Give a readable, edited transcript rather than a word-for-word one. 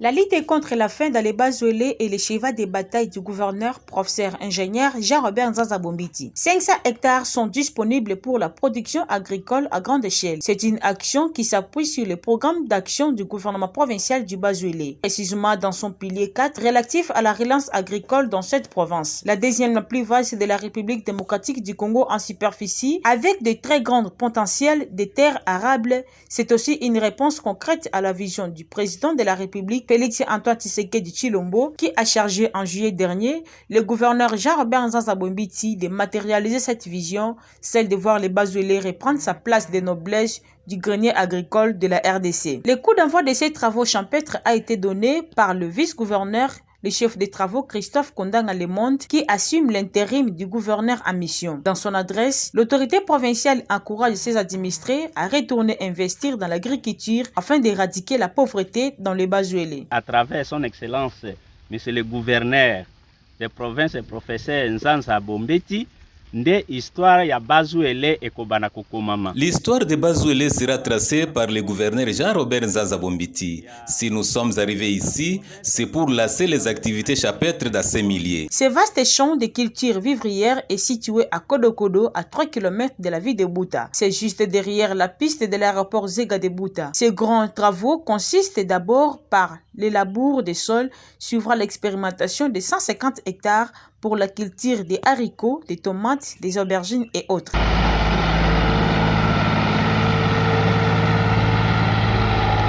La lutte contre la faim dans les Bazuélé et les cheval des batailles du gouverneur, professeur ingénieur Jean-Robert Nzanza Bombiti. 500 hectares sont disponibles pour la production agricole à grande échelle. C'est une action qui s'appuie sur le programme d'action du gouvernement provincial du Bazuélé, précisément dans son pilier 4 relatif à la relance agricole dans cette province. La deuxième la plus vaste de la République démocratique du Congo en superficie, avec de très grands potentiels de terres arables, c'est aussi une réponse concrète à la vision du président de la République, Félix-Antoine Tshisekedi Tshilombo, qui a chargé en juillet dernier le gouverneur Jean-Robert Nzanza Bombiti de matérialiser cette vision, celle de voir les Bazuélé reprendre sa place de noblesse du grenier agricole de la RDC. Le coup d'envoi de ces travaux champêtres a été donné par le vice-gouverneur, le chef des travaux Christophe Kondanga Lemonde, qui assume l'intérim du gouverneur en mission. Dans son adresse, l'autorité provinciale encourage ses administrés à retourner investir dans l'agriculture afin d'éradiquer la pauvreté dans les Bazuélé. À travers son excellence, monsieur le gouverneur de province, professeur Nzanza Bombeti, L'histoire de Bazuélé sera tracée par le gouverneur Jean-Robert Nzanza Bombiti. Si nous sommes arrivés ici, c'est pour lancer les activités champêtres dans ces milliers. Ce vaste champ de culture vivrière est situé à Kodokodo, à 3 km de la ville de Bouta. C'est juste derrière la piste de l'aéroport Zega de Bouta. Ces grands travaux consistent d'abord par le labour des sols, suivra l'expérimentation de 150 hectares pour la culture des haricots, des tomates, des aubergines et autres.